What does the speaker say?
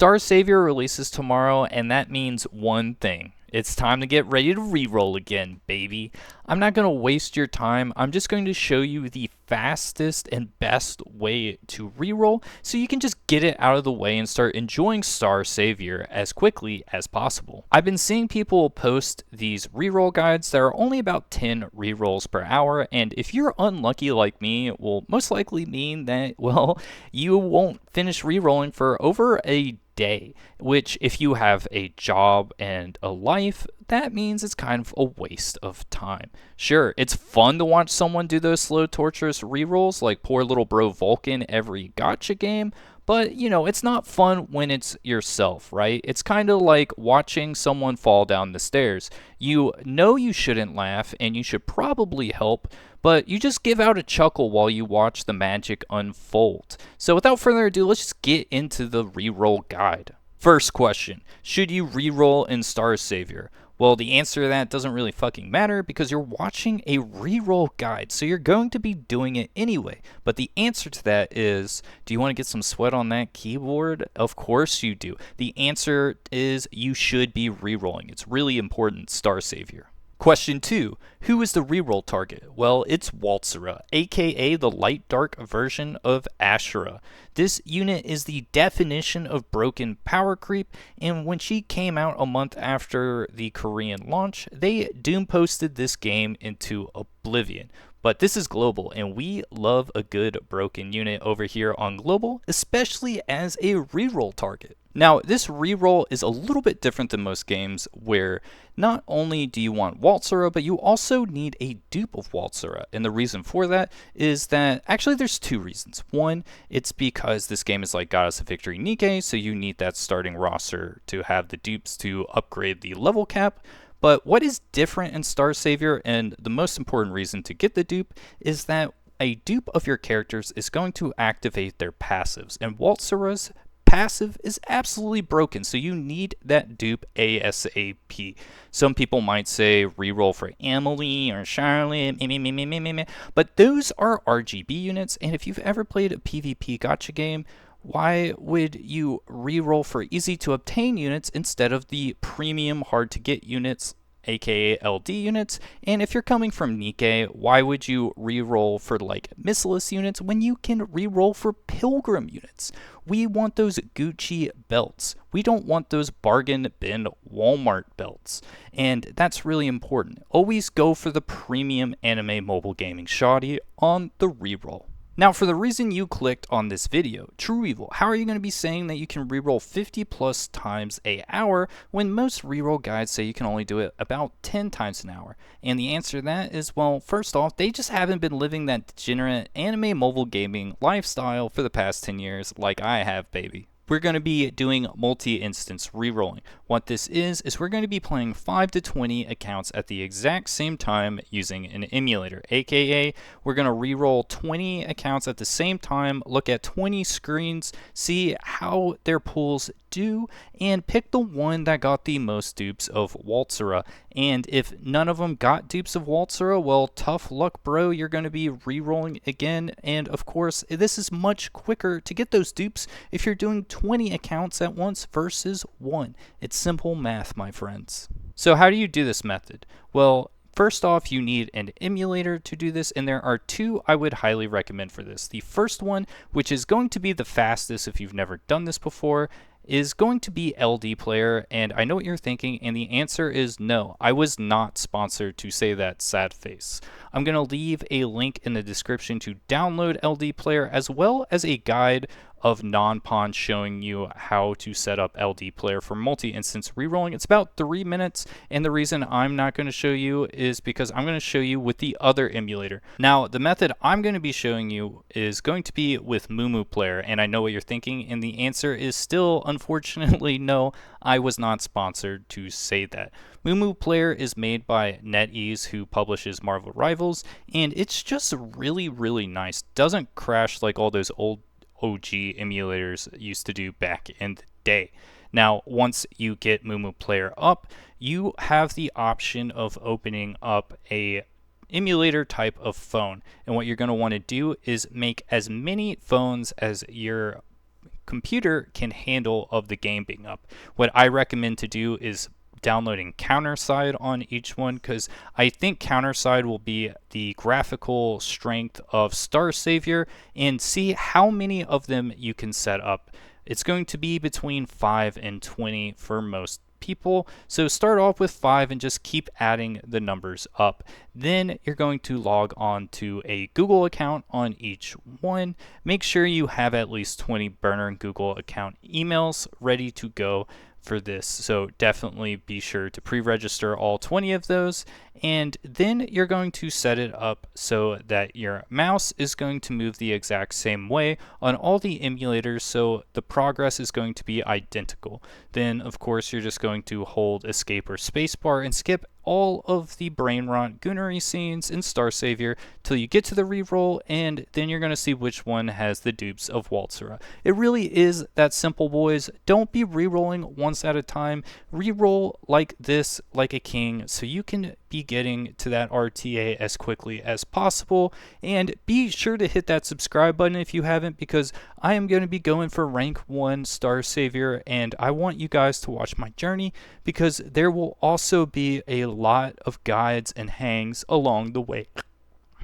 Star Savior releases tomorrow, and that means one thing. It's time to get ready to reroll again, baby. I'm not going to waste your time. I'm just going to show you the fastest and best way to reroll so you can just get it out of the way and start enjoying Star Savior as quickly as possible. I've been seeing people post these reroll guides that are only about 10 rerolls per hour, and if you're unlucky like me, it will most likely mean that, well, you won't finish rerolling for over a day, which if you have a job and a life, that means it's kind of a waste of time. Sure, it's fun to watch someone do those slow, torturous rerolls like poor little bro Vulcan every gotcha game, but it's not fun when it's yourself, right? It's kind of like watching someone fall down the stairs. You know you shouldn't laugh and you should probably help, but you just give out a chuckle while you watch the magic unfold. So without further ado, let's just get into the reroll guide. First question, should you reroll in Star Savior? Well, the answer to that doesn't really fucking matter because you're watching a reroll guide, so you're going to be doing it anyway. But the answer to that is, do you want to get some sweat on that keyboard? Of course you do. The answer is you should be rerolling. It's really important, Star Savior. Question 2. Who is the reroll target? Well, it's Waltzera, aka the light dark version of Ashura. This unit is the definition of broken power creep, and when she came out a month after the Korean launch, they doom posted this game into oblivion. But this is global, and we love a good broken unit over here on global, especially as a reroll target. Now, this reroll is a little bit different than most games where not only do you want Waltzera, but you also need a dupe of Waltzera. And the reason for that is that, actually there's two reasons. One, it's because this game is like Goddess of Victory Nikke, so you need that starting roster to have the dupes to upgrade the level cap. But what is different in Star Savior, and the most important reason to get the dupe, is that a dupe of your characters is going to activate their passives, and Waltzera's passive is absolutely broken, so you need that dupe ASAP. Some people might say reroll for Emily or Charlotte, but those are RGB units, and if you've ever played a PvP gacha game, why would you reroll for easy to obtain units instead of the premium hard to get units, aka LD units? And if you're coming from Nikke, why would you reroll for like missiless units when you can reroll for pilgrim units? We want those Gucci belts. We don't want those bargain bin Walmart belts. And that's really important. Always go for the premium anime mobile gaming shoddy on the reroll. Now, for the reason you clicked on this video, True Evil, how are you going to be saying that you can reroll 50 plus times an hour when most reroll guides say you can only do it about 10 times an hour? And the answer to that is, well, first off, they just haven't been living that degenerate anime mobile gaming lifestyle for the past 10 years like I have, baby. We're going to be doing multi-instance rerolling. What this is we're going to be playing 5 to 20 accounts at the exact same time using an emulator, aka we're going to reroll 20 accounts at the same time, look at 20 screens, see how their pools do, and pick the one that got the most dupes of Waltzera. And if none of them got dupes of Waltzera, well, tough luck, bro. You're going to be rerolling again. And of course, this is much quicker to get those dupes if you're doing 20 accounts at once versus one. It's simple math, my friends. So how do you do this method? Well, first off, you need an emulator to do this, and there are two I would highly recommend for this. The first one, which is going to be the fastest if you've never done this before, is going to be LD Player, and I know what you're thinking, and the answer is no. I was not sponsored to say that, sad face. I'm going to leave a link in the description to download LD Player, as well as a guide of non-pawn showing you how to set up LD Player for multi-instance rerolling. It's about 3 minutes, and the reason I'm not going to show you is because I'm going to show you with the other emulator. Now, the method I'm going to be showing you is going to be with Mumu Player, and I know what you're thinking, and the answer is still, unfortunately, no. I was not sponsored to say that. Mumu Player is made by NetEase, who publishes Marvel Rivals, and it's just really, really nice. Doesn't crash like all those old OG emulators used to do back in the day. Now, once you get Mumu Player up, you have the option of opening up a emulator type of phone. And what you're going to want to do is make as many phones as your computer can handle of the game being up. What I recommend to do is downloading Counterside on each one, because I think Counterside will be the graphical strength of Star Savior, and see how many of them you can set up. It's going to be between 5 and 20 for most people. So start off with 5 and just keep adding the numbers up. Then you're going to log on to a Google account on each one. Make sure you have at least 20 burner Google account emails ready to go for this. So definitely be sure to pre-register all 20 of those, and then you're going to set it up so that your mouse is going to move the exact same way on all the emulators, so the progress is going to be identical. Then of course you're just going to hold escape or spacebar and skip all of the brain rot goonery scenes in Star Savior till you get to the reroll, and then you're going to see which one has the dupes of Waltzera. It really is that simple, boys. Don't be rerolling once at a time. Reroll like this, like a king, so you can be getting to that RTA as quickly as possible. And be sure to hit that subscribe button if you haven't, because I am going to be going for rank 1 Star Savior, and I want you guys to watch my journey, because there will also be a lot of guides and hangs along the way.